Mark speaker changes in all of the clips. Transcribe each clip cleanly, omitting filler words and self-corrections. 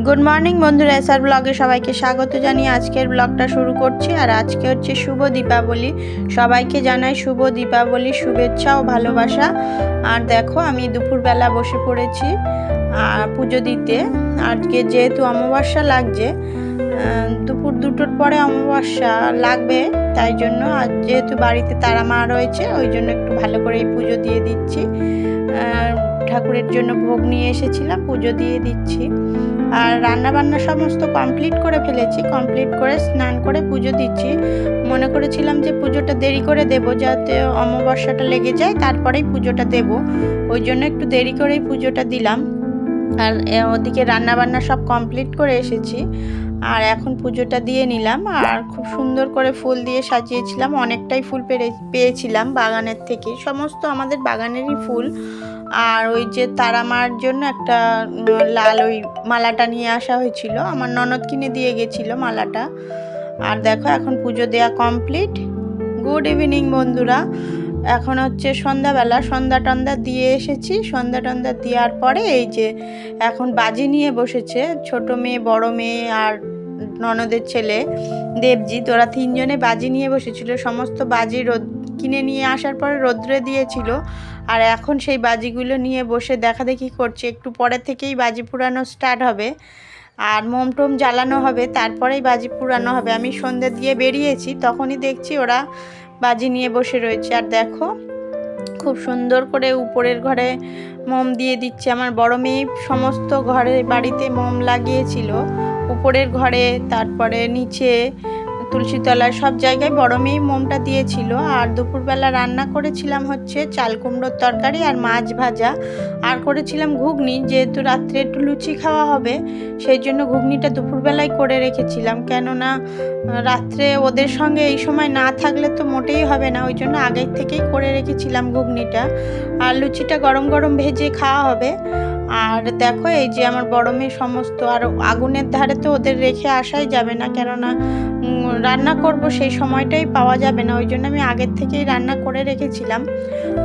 Speaker 1: Good morning বন্ধুরা, SR ব্লগে সবাইকে স্বাগত জানিয়ে আজকের ব্লগটা শুরু করছি। আর আজকে হচ্ছে শুভ দীপাবলি। সবাইকে জানাই শুভ দীপাবলি শুভেচ্ছা ও ভালোবাসা। আর দেখো আমি দুপুরবেলা বসে পড়েছি পুজো দিতে। আজকে যেহেতু অমাবস্যা লাগছে, দুপুর 2টোর পরে অমাবস্যা লাগবে, তাই জন্য আজ যেহেতু বাড়িতে তারা মা রয়েছে ওই জন্য একটু ভালো করেই পুজো দিয়ে দিচ্ছি। ঠাকুরের জন্য ভোগ নিয়ে এসেছিলাম, পুজো দিয়ে দিচ্ছি। আর রান্নাবান্না সমস্ত কমপ্লিট করে ফেলেছি, কমপ্লিট করে স্নান করে পুজো দিচ্ছি। মনে করেছিলাম যে পুজোটা দেরি করে দেব, যাতে অমাবস্যাটা লেগে যায় তারপরেই পুজোটা দেব, ওই জন্য একটু দেরি করেই পুজোটা দিলাম। আর ওদিকে রান্নাবান্না সব কমপ্লিট করে এসেছি, আর এখন পুজোটা দিয়ে নিলাম। আর খুব সুন্দর করে ফুল দিয়ে সাজিয়েছিলাম, অনেকটাই ফুল পেয়েছিলাম বাগানের থেকে, সমস্ত আমাদের বাগানেরই ফুল। আর ওই যে তারা মার জন্য একটা লাল ওই মালাটা নিয়ে আসা হয়েছিল, আমার ননদ কিনে দিয়ে গেছিল মালাটা। আর দেখো এখন পুজো দেয়া কমপ্লিট। গুড ইভিনিং বন্ধুরা, এখন হচ্ছে সন্ধ্যাবেলা, সন্ধ্যা টন্ধা দিয়ে এসেছি। সন্ধ্যা টন্ধা দেওয়ার পরে এই যে এখন বাজি নিয়ে বসেছে ছোট মেয়ে, বড় মেয়ে আর ননদের ছেলে দেবজিৎ, ওরা 3জনে বাজি নিয়ে বসেছিল। সমস্ত বাজি কিনে নিয়ে আসার পরে রোদ্রে দিয়েছিল, আর এখন সেই বাজিগুলো নিয়ে বসে দেখাদেখি করছে। একটু পরে থেকেই বাজি পুরানো স্টার্ট হবে, আর মোম টোম জ্বালানো হবে, তারপরেই বাজি পুরানো হবে। আমি সন্ধ্যে দিয়ে বেরিয়েছি, তখনই দেখছি ওরা বাজি নিয়ে বসে রয়েছে। আর দেখো খুব সুন্দর করে উপরের ঘরে মোম দিয়ে দিচ্ছে। আমার বড় মেয়ে সমস্ত ঘরে বাড়িতে মোম লাগিয়েছিল, উপরের ঘরে, তারপরে নিচে, তুলসী তলায়, সব জায়গায় বড় মেয়ে মোমটা দিয়েছিল। আর দুপুরবেলা রান্না করেছিলাম হচ্ছে চাল কুমড়োর তরকারি আর মাছ ভাজা, আর করেছিলাম ঘুগনি। যেহেতু রাত্রে একটু লুচি খাওয়া হবে সেই জন্য ঘুগনিটা দুপুরবেলায় করে রেখেছিলাম, কেননা রাত্রে ওদের সঙ্গে এই সময় না থাকলে তো মোটেই হবে না, ওই জন্য আগের থেকেই করে রেখেছিলাম ঘুগনিটা। আর লুচিটা গরম গরম ভেজে খাওয়া হবে। আর দেখো এই যে আমার বড় মেয়ে সমস্ত, আর আগুনের ধারে তো ওদের রেখে আসাই যাবে না, কেননা রান্না করব সেই সময়টাই পাওয়া যাবে না, ওই জন্য আমি আগের থেকেই রান্না করে রেখেছিলাম।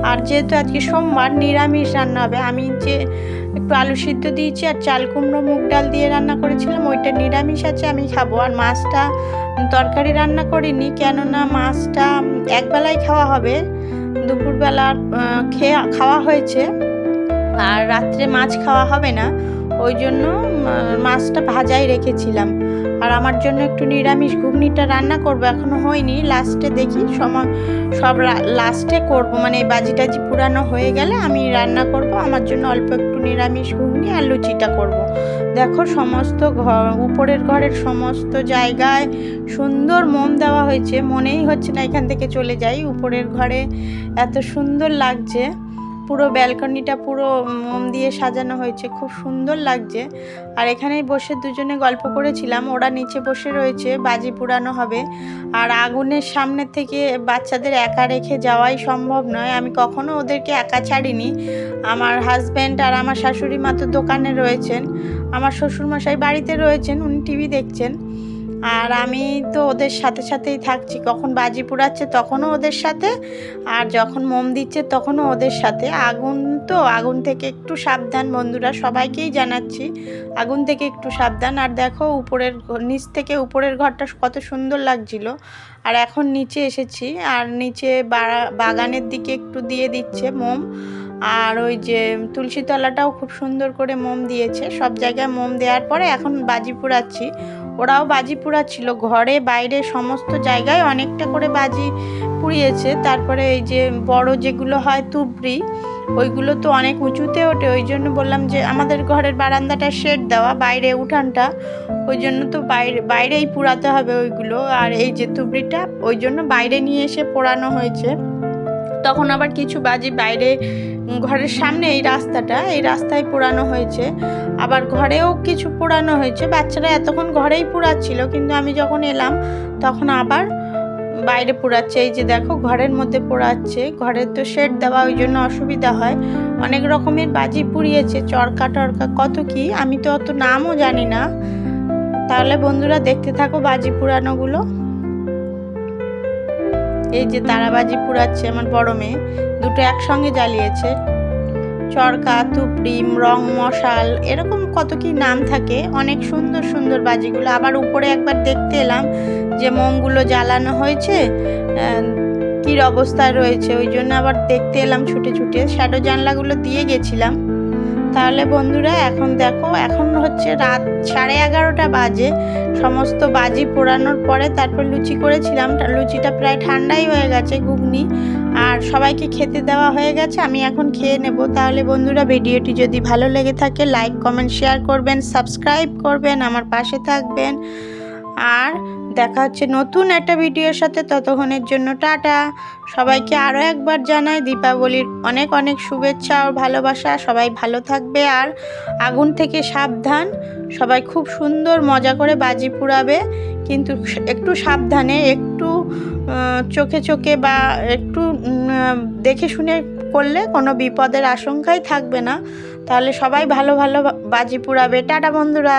Speaker 1: আর যেহেতু আজকে সোমবার, নিরামিষ রান্না হবে। আমি যে একটু আলু সিদ্ধ দিয়েছি আর চাল কুমড়ো মুগ ডাল দিয়ে রান্না করেছিলাম, ওইটা নিরামিষ আছে, আমি খাবো। আর মাছটা তরকারি রান্না করিনি, কেননা মাছটা একবেলাই খাওয়া হবে, দুপুরবেলা খাওয়া হয়েছে, আর রাত্রে মাছ খাওয়া হবে না, ওই জন্য মাছটা ভাজাই রেখেছিলাম। আর আমার জন্য একটু নিরামিষ ঘুগনিটা রান্না করব, এখনো হয়নি, লাস্টে দেখি সময় সব লাস্টে করব, মানে বাজি টাজি পুরানো হয়ে গেলে আমি রান্না করব। আমার জন্য অল্প একটু নিরামিষ ঘুগনি আর লুচিটা করব। দেখো সমস্ত উপরের ঘরের সমস্ত জায়গায় সুন্দর মোম দেওয়া হয়েছে, মনেই হচ্ছে না এখান থেকে চলে যাই। উপরের ঘরে এত সুন্দর লাগছে, পুরো ব্যালকনিটা পুরো মোম দিয়ে সাজানো হয়েছে, খুব সুন্দর লাগছে। আর এখানেই বসে দুজনে গল্প করেছিলাম, ওরা নিচে বসে রয়েছে, বাজি পুরানো হবে। আর আগুনের সামনে থেকে বাচ্চাদের একা রেখে যাওয়াই সম্ভব নয়, আমি কখনো ওদেরকে একা ছাড়িনি। আমার হাজব্যান্ড আর আমার শাশুড়ি মা তো দোকানে রয়েছেন, আমার শ্বশুরমশাই বাড়িতে রয়েছেন, উনি টিভি দেখছেন, আর আমি তো ওদের সাথে সাথেই থাকছি। কখন বাজি পুড়াচ্ছে তখনও ওদের সাথে, আর যখন মোম দিচ্ছে তখনও ওদের সাথে। আগুন তো, আগুন থেকে একটু সাবধান বন্ধুরা, সবাইকেই জানাচ্ছি আগুন থেকে একটু সাবধান। আর দেখো উপরের নিচ থেকে উপরের ঘরটা কত সুন্দর লাগছিল। আর এখন নিচে এসেছি, আর নিচে বাগানের দিকে একটু দিয়ে দিচ্ছে মোম। আর ওই যে তুলসী তলাটাও খুব সুন্দর করে মোম দিয়েছে, সব জায়গায় মোম দেওয়ার পরে এখন বাজি পুড়াচ্ছি। ওরাও বাজি পুড়াচ্ছিল, ঘরে বাইরে সমস্ত জায়গায় অনেকটা করে বাজি পুড়িয়েছে। তারপরে এই যে বড় যেগুলো হয় তুবড়ি, ওইগুলো তো অনেক উঁচুতে ওঠে, ওই জন্য বললাম যে আমাদের ঘরের বারান্দাটা শেড দেওয়া, বাইরে উঠানটা, ওই জন্য তো বাইরেই পুড়াতে হবে ওইগুলো। আর এই যে তুবড়িটা ওই জন্য বাইরে নিয়ে এসে পোড়ানো হয়েছে। তখন আবার কিছু বাজি বাইরে ঘরের সামনে এই রাস্তাটা, এই রাস্তায় পোড়ানো হয়েছে, আবার ঘরেও কিছু পোড়ানো হয়েছে। বাচ্চারা এতক্ষণ ঘরেই পোড়াচ্ছিল, কিন্তু আমি যখন এলাম তখন আবার বাইরে পোড়াচ্ছে। এই যে দেখো ঘরের মধ্যে পোড়াচ্ছে, ঘরের তো শেড দেওয়া, ওই জন্য অসুবিধা হয়। অনেক রকমের বাজি পুড়িয়েছে, চরকা টরকা কত কি, আমি তো অত নামও জানি না। তাহলে বন্ধুরা দেখতে থাকো বাজি পুরানোগুলো। এই যে তারাবাজি পুড়াচ্ছে আমার বড় মেয়ে, দুটো একসঙ্গে জ্বালিয়েছে। চরকা, তুবড়ি, রং মশাল, এরকম কত কি নাম থাকে, অনেক সুন্দর সুন্দর বাজিগুলো। আবার উপরে একবার দেখতে এলাম যে মোমগুলো জ্বালানো হয়েছে, কী অবস্থায় রয়েছে, ওই জন্য আবার দেখতে এলাম ছুটে ছুটে। শ্যাডো জানলাগুলো দিয়ে গেছিলাম। তাহলে বন্ধুরা এখন দেখো, এখন হচ্ছে রাত 11:30 বাজে। সমস্ত বাজি পোড়ানোর পরে তারপর লুচি করেছিলাম, লুচিটা প্রায় ঠান্ডাই হয়ে গেছে, ঘুগনি, আর সবাইকে খেতে দেওয়া হয়ে গেছে। আমি এখন খেয়ে নেব। তাহলে বন্ধুরা ভিডিওটি যদি ভালো লেগে থাকে লাইক কমেন্ট শেয়ার করবেন, সাবস্ক্রাইব করবেন, আমার পাশে থাকবেন। আর দেখা হচ্ছে নতুন একটা ভিডিওর সাথে, ততক্ষণের জন্য টাটা। সবাইকে আরও একবার জানাই দীপাবলির অনেক অনেক শুভেচ্ছা ও ভালোবাসা। সবাই ভালো থাকবে আর আগুন থেকে সাবধান। সবাই খুব সুন্দর মজা করে বাজি পুড়াবে, কিন্তু একটু সাবধানে, একটু চোখে চোখে বা একটু দেখে শুনে করলে কোনো বিপদের আশঙ্কাই থাকবে না। তাহলে সবাই ভালো ভালো বাজি পুড়াবে। টাটা বন্ধুরা।